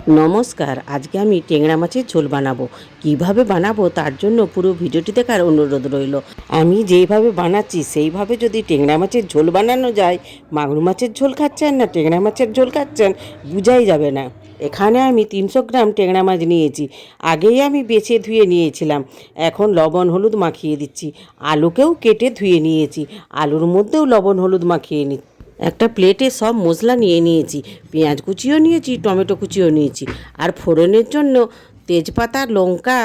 নমস্কার। আজকে আমি ট্যাংরা মাছের ঝোল বানাবো। কিভাবে বানাবো তার জন্য পুরো ভিডিওটি দেখার অনুরোধ রইল। আমি যেইভাবে বানাচ্ছি সেইভাবে যদি ট্যাংরা মাছের ঝোল বানানো যায়, মাগুর মাছের ঝোল খাচ্ছেন না ট্যাংরা মাছের ঝোল খাচ্ছেন বোঝাই যাবে না। এখানে আমি 300 গ্রাম ট্যাংরা মাছ নিয়েছি। আগেই আমি বেছে ধুয়ে নিয়েছিলাম। এখন লবণ হলুদ মাখিয়ে দিচ্ছি। আলুকেও কেটে ধুয়ে নিয়েছি। আলুর মধ্যেও লবণ হলুদ মাখিয়ে নিচ্ছি। একটা প্লেটে সব মশলা নিয়ে নিয়েছি। পেঁয়াজ কুচিও নিয়েছি, টমেটো কুচিও নিয়েছি। আর ফোড়নের জন্য তেজপাতা, লঙ্কা,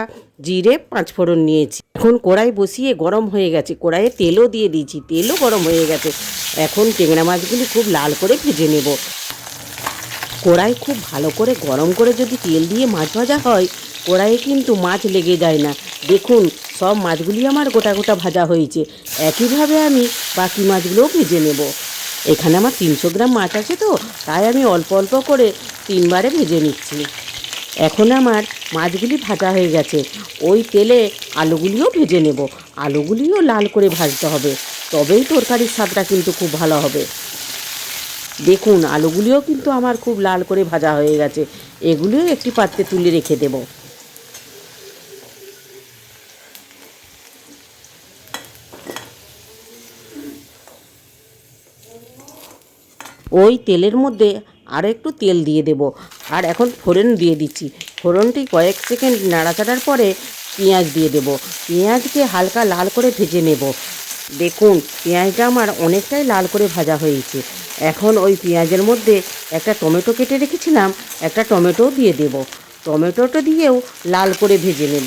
জিরে, 5 ফোড়ন নিয়েছি। এখন কড়াই বসিয়ে গরম হয়ে গেছে। কড়াইয়ে তেলও দিয়ে দিয়েছি, তেলও গরম হয়ে গেছে। এখন ট্যাংরা মাছগুলি খুব লাল করে ভেজে নেব। কড়াই খুব ভালো করে গরম করে যদি তেল দিয়ে মাছ ভাজা হয়, কড়াইয়ে কিন্তু মাছ লেগে যায় না। দেখুন, সব মাছগুলি আমার গোটা গোটা ভাজা হয়েছে। একইভাবে আমি বাকি মাছগুলোও ভেজে নেব। এখানে আমার 300 গ্রাম মাছ আছে তো, তাই আমি অল্প অল্প করে 3বারে ভেজে নিচ্ছি। এখন আমার মাছগুলি ভাজা হয়ে গেছে। ওই তেলে আলুগুলিও ভেজে নেব। আলুগুলিও লাল করে ভাজতে হবে, তবেই তরকারির স্বাদটা কিন্তু খুব ভালো হবে। দেখুন, আলুগুলিও কিন্তু আমার খুব লাল করে ভাজা হয়ে গেছে। এগুলিও একটি পাত্রে তুলে রেখে দেব। ওই তেলের মধ্যে আরও একটু তেল দিয়ে দেব। আর এখন ফোড়ন দিয়ে দিচ্ছি। ফোড়নটি কয়েক সেকেন্ড নাড়াচাড়ার পরে পেঁয়াজ দিয়ে দেব। পেঁয়াজকে হালকা লাল করে ভেজে নেব। দেখুন, পেঁয়াজটা আমার অনেকটাই লাল করে ভাজা হয়েছে। এখন ওই পেঁয়াজের মধ্যে একটা টমেটো কেটে রেখেছিলাম, একটা টমেটোও দিয়ে দেব। টমেটোটা দিয়েও লাল করে ভেজে নেব।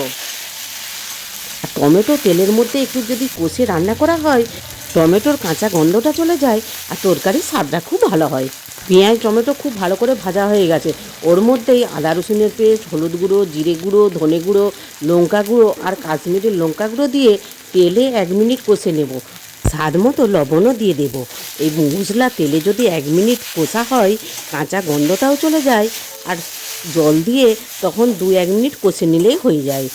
টমেটো তেলের মধ্যে একটু যদি কষে রান্না করা হয়, টমেটোর কাঁচা গন্ধটা চলে যায় আর তরকারির স্বাদটা খুব ভালো হয়। পেঁয়াজ টমেটো খুব ভালো করে ভাজা হয়ে গেছে। ওর মধ্যেই আদা রসুনের পেস্ট, হলুদ গুঁড়ো, জিরে গুঁড়ো, ধনে গুঁড়ো, লঙ্কা গুঁড়ো আর কাশ্মীরি লঙ্কা গুঁড়ো দিয়ে তেলে 1 মিনিট কষে নেব। স্বাদ মতো লবণও দিয়ে দেব। এই মশলা তেলে যদি 1 মিনিট কষা হয়, কাঁচা গন্ধটাও চলে যায় আর জল দিয়ে তখন 2-1 মিনিট কষে নিলেই হয়ে যায়।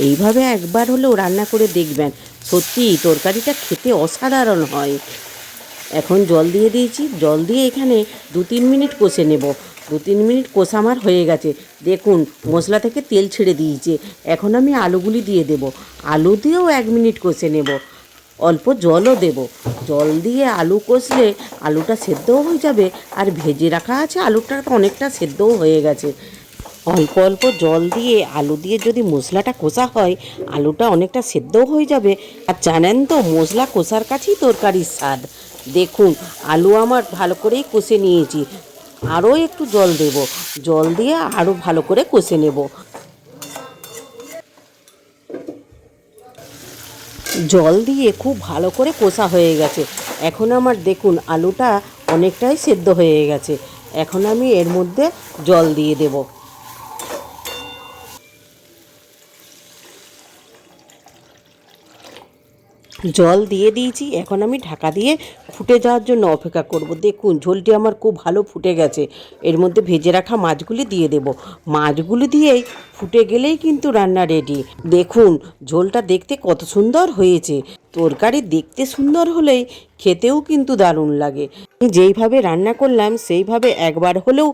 এইভাবে একবার হলেও রান্না করে দেখবেন, সত্যি তরকারিটা খেতে অসাধারণ হয়। এখন জল দিয়ে দিয়েছি। জল দিয়ে এখানে 2-3 মিনিট কষে নেব। 2-3 মিনিট কষা আমার হয়ে গেছে। দেখুন, মশলা থেকে তেল ছেড়ে দিয়েছে। এখন আমি আলুগুলি দিয়ে দেব। আলু দিয়েও 1 মিনিট কষে নেব। অল্প জলও দেব। জল দিয়ে আলু কষলে আলুটা সেদ্ধও হয়ে যাবে আর ভেজে রাখা আছে আলুটা তো অনেকটা সেদ্ধও হয়ে গেছে। অল্প অল্প জল দিয়ে আলু দিয়ে যদি মশলাটা কষা হয়, আলুটা অনেকটা সেদ্ধও হয়ে যাবে। আর জানেন তো, মশলা কষার কাছেই তরকারির স্বাদ। দেখুন, আলু আমার ভালো করেই কষে নিয়েছি। আরও একটু জল দেব। জল দিয়ে আরও ভালো করে কষে নেব। জল দিয়ে খুব ভালো করে কষা হয়ে গেছে। এখন আমার দেখুন আলুটা অনেকটাই সেদ্ধ হয়ে গেছে। এখন আমি এর মধ্যে জল দিয়ে দেব। জল দিয়ে দিয়েছি। এখন আমি ঢাকা দিয়ে ফুটে যাওয়ার জন্য অপেক্ষা করব। দেখুন, ঝোলটি আমার খুব ভালো ফুটে গেছে। এর মধ্যে ভেজে রাখা মাছগুলি দিয়ে দেব। মাছগুলি দিয়েই ফুটে গেলেই কিন্তু রান্না রেডি। দেখুন, ঝোলটা দেখতে কত সুন্দর হয়েছে। তরকারি দেখতে সুন্দর হলেই খেতেও কিন্তু দারুণ লাগে। যেইভাবে রান্না করলাম সেইভাবে একবার হলেও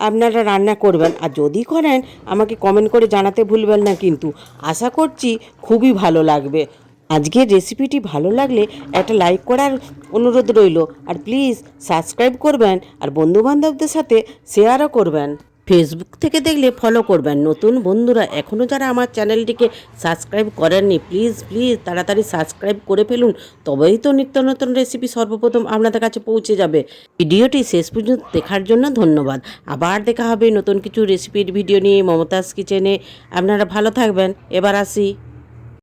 আপনারা রান্না করবেন। আর যদি করেন, আমাকে কমেন্ট করে জানাতে ভুলবেন না কিন্তু। আশা করছি খুবই ভালো লাগবে। আজকের রেসিপিটি ভালো লাগলে একটা লাইক করার অনুরোধ রইল। আর প্লিজ সাবস্ক্রাইব করবেন আর বন্ধুবান্ধবদের সাথে শেয়ারও করবেন। ফেসবুক থেকে দেখলে ফলো করবেন। নতুন বন্ধুরা এখনও যারা আমার চ্যানেলটিকে সাবস্ক্রাইব করেননি, প্লিজ প্লিজ তাড়াতাড়ি সাবস্ক্রাইব করে ফেলুন। তবেই তো নিত্য নতুন রেসিপি সর্বপ্রথম আপনাদের কাছে পৌঁছে যাবে। ভিডিওটি শেষ পর্যন্ত দেখার জন্য ধন্যবাদ। আবার দেখা হবে নতুন কিছু রেসিপির ভিডিও নিয়ে মমতাজ কিচেনে। আপনারা ভালো থাকবেন। এবার আসি।